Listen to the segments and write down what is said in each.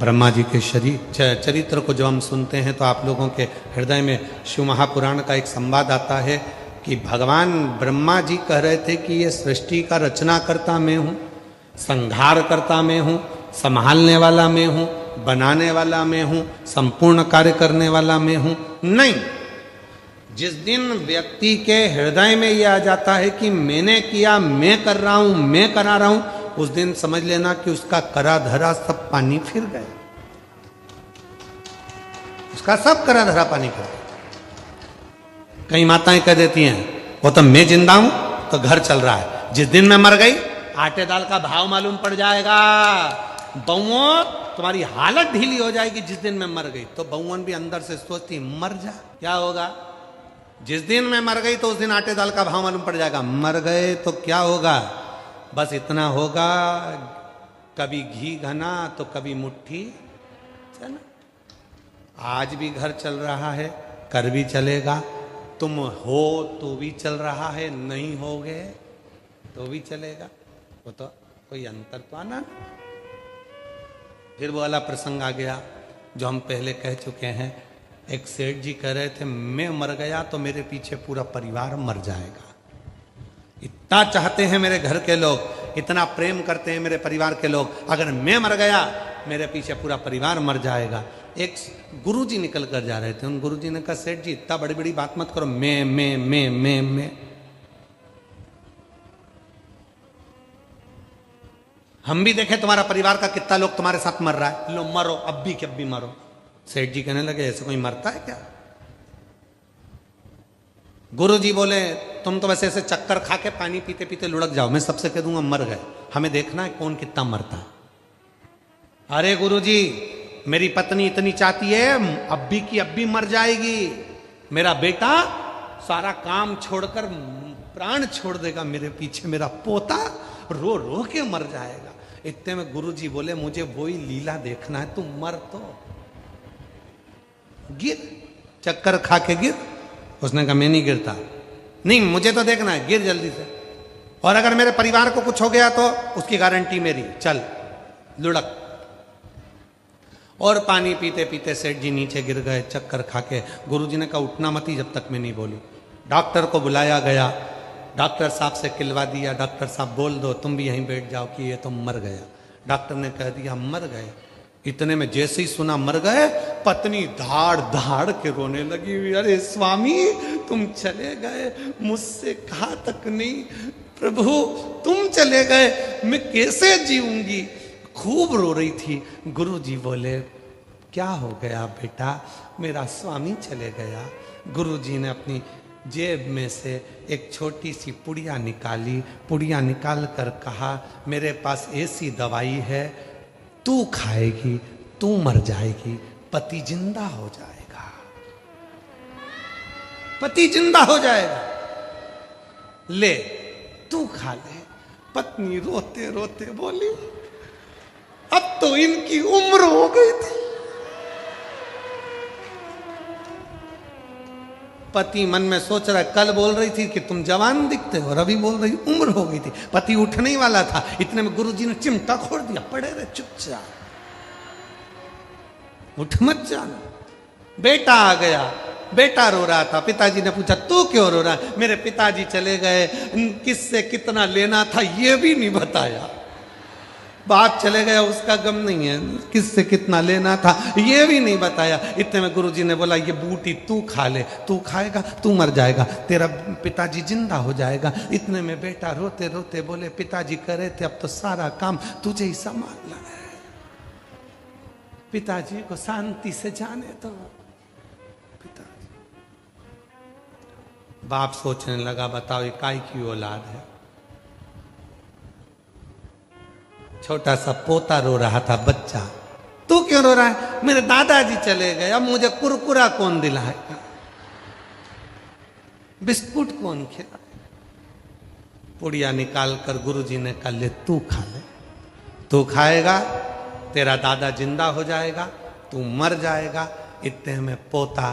ब्रह्मा जी के चरित्र को जब हम सुनते हैं तो आप लोगों के हृदय में शिव महापुराण का एक संवाद आता है कि भगवान ब्रह्मा जी कह रहे थे कि ये सृष्टि का रचना करता मैं हूँ, संहार करता मैं हूँ, संभालने वाला मैं हूँ, बनाने वाला मैं हूँ, संपूर्ण कार्य करने वाला मैं हूँ। नहीं, जिस दिन व्यक्ति के हृदय में यह आ जाता है कि मैंने किया, मैं कर रहा हूं, मैं करा रहा हूं, उस दिन समझ लेना कि उसका करा धरा सब पानी फिर गया, उसका सब करा धरा पानी फिर गया। कई माताएं कह देती हैं वो तो मैं जिंदा हूं तो घर चल रहा है, जिस दिन मैं मर गई आटे दाल का भाव मालूम पड़ जाएगा। बहुओं तुम्हारी हालत ढीली हो जाएगी जिस दिन मैं मर गई। तो बहुओं भी अंदर से सोचती मर जा, क्या होगा? जिस दिन मैं मर गई तो उस दिन आटे दाल का भाव मालूम पड़ जाएगा। मर गए तो क्या होगा? बस इतना होगा, कभी घी घना तो कभी मुट्ठी चना। आज भी घर चल रहा है, कर भी चलेगा, तुम हो तो भी चल रहा है, नहीं होगे तो भी चलेगा। वो तो कोई अंतर तो आना। फिर वो वाला प्रसंग आ गया जो हम पहले कह चुके हैं। एक सेठ जी कह रहे थे मैं मर गया तो मेरे पीछे पूरा परिवार मर जाएगा। इतना चाहते हैं मेरे घर के लोग, इतना प्रेम करते हैं मेरे परिवार के लोग, अगर मैं मर गया मेरे पीछे पूरा परिवार मर जाएगा। एक गुरुजी निकल कर जा रहे थे, उन गुरुजी ने कहा सेठ जी इतना बड़ी बड़ी बात मत करो, मैं हम भी देखें तुम्हारा परिवार का कितना लोग तुम्हारे साथ मर रहा है, लो मरो अब भी कि अब भी मरो। सेठ जी कहने लगे ऐसे कोई मरता है क्या? गुरु जी बोले तुम तो वैसे ऐसे चक्कर खा के पानी पीते पीते लुढ़क जाओ, मैं सबसे कह दूंगा मर गए, हमें देखना है कौन कितना मरता है। अरे गुरु जी मेरी पत्नी इतनी चाहती है अब भी कि अब भी मर जाएगी, मेरा बेटा सारा काम छोड़कर प्राण छोड़ देगा मेरे पीछे, मेरा पोता रो रो के मर जाएगा। इतने में गुरु जी बोले मुझे वही लीला देखना है, तुम मर तो गिर, चक्कर खा के गिर। उसने कहा मैं नहीं गिरता, नहीं मुझे तो देखना है, गिर जल्दी से, और अगर मेरे परिवार को कुछ हो गया तो उसकी गारंटी मेरी, चल लुढ़क। और पानी पीते पीते सेठ जी नीचे गिर गए चक्कर खा के। गुरुजी ने कहा उठना मत ही जब तक मैं नहीं बोली। डॉक्टर को बुलाया गया, डॉक्टर साहब से किलवा दिया, डॉक्टर साहब बोल दो तुम भी यहीं बैठ जाओ कि ये तो मर गया। डॉक्टर ने कह दिया मर गए। इतने में जैसे ही सुना मर गए, पत्नी धाड़ धाड़ के रोने लगी, अरे स्वामी तुम चले गए, मुझसे कहा तक नहीं, प्रभु तुम चले गए मैं कैसे जीऊंगी। खूब रो रही थी। गुरु जी बोले क्या हो गया बेटा, मेरा स्वामी चले गया। गुरु जी ने अपनी जेब में से एक छोटी सी पुड़िया निकाली, पुड़िया निकाल कर कहा मेरे पास ऐसी दवाई है, तू खाएगी तू मर जाएगी, पति जिंदा हो जाएगा, पति जिंदा हो जाएगा, ले तू खा ले। पत्नी रोते रोते बोली अब तो इनकी उम्र हो गई थी। पति मन में सोच रहा है कल बोल रही थी कि तुम जवान दिखते हो और अभी बोल रही उम्र हो गई थी। पति उठने ही वाला था, इतने में गुरुजी ने चिमटा खोल दिया, पड़े रहे चुपचाप, उठ मत जाना। बेटा आ गया, बेटा रो रहा था। पिताजी ने पूछा तू क्यों रो रहा है? मेरे पिताजी चले गए, किससे कितना लेना था ये भी नहीं बताया। बाप चले गया उसका गम नहीं है, किससे कितना लेना था ये भी नहीं बताया। इतने में गुरुजी ने बोला ये बूटी तू खा ले, तू खाएगा तू मर जाएगा, तेरा पिताजी जिंदा हो जाएगा। इतने में बेटा रोते रोते बोले पिताजी कह रहे थे अब तो सारा काम तुझे ही संभालना है, पिताजी को शांति से जाने दो। पिताजी बाप सोचने लगा बताओ इकाई की औलाद है। छोटा सा पोता रो रहा था, बच्चा तू क्यों रो रहा है? मेरे दादाजी चले गए, अब मुझे कुरकुरा कौन दिलाएगा, बिस्कुट कौन खिलाएगा? पुड़िया निकाल कर गुरुजी ने कहा ले तू खा ले, तू खाएगा तेरा दादा जिंदा हो जाएगा, तू मर जाएगा। इतने में पोता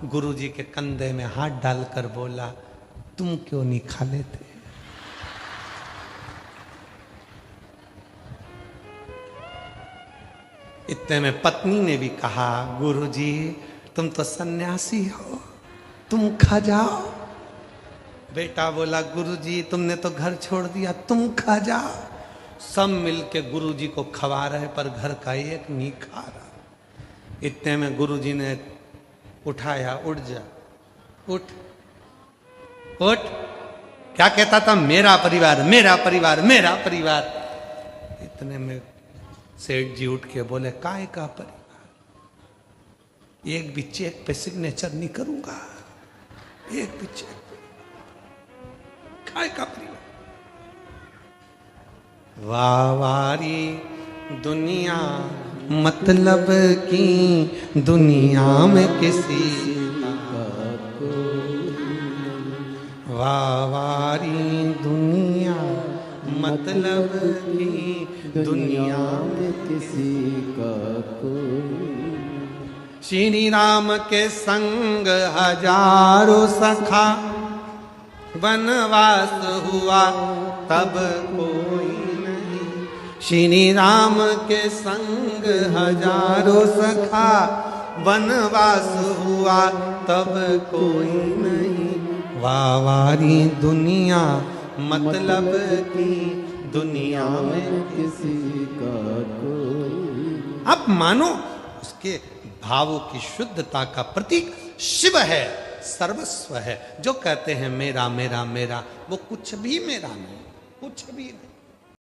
गुरुजी के कंधे में हाथ डालकर बोला तुम क्यों नहीं खा लेते? इतने में पत्नी ने भी कहा, गुरुजी तुम तो सन्यासी हो, तुम खा जाओ। बेटा बोला, गुरुजी तुमने तो घर छोड़ दिया, तुम खा जाओ। सब मिलके गुरुजी को खवा रहे पर घर का एक नहीं खा रहा। इतने में गुरुजी ने उठाया, उठ जा, उठ उठ। क्या कहता था, मेरा परिवार मेरा परिवार मेरा परिवार। इतने में सेठ जी उठ के बोले, काय का परिवार, एक भी चेक पे सिग्नेचर नहीं करूंगा, एक भी चेक पे, काय का परिवार। वावारी दुनिया मतलब की दुनिया में किसी वावारी दुनिया मतलब की दुनिया में किसी का कोई। श्री राम के संग हजारों सखा वनवास हुआ तब कोई नहीं। श्री राम के संग हजारों सखा वनवास हुआ तब कोई नहीं। वावारी दुनिया मतलब की दुनिया में किसी का कोई। अब मानो उसके भावों की शुद्धता का प्रतीक शिव है, सर्वस्व है। जो कहते हैं मेरा मेरा मेरा, वो कुछ भी मेरा नहीं, कुछ भी नहीं।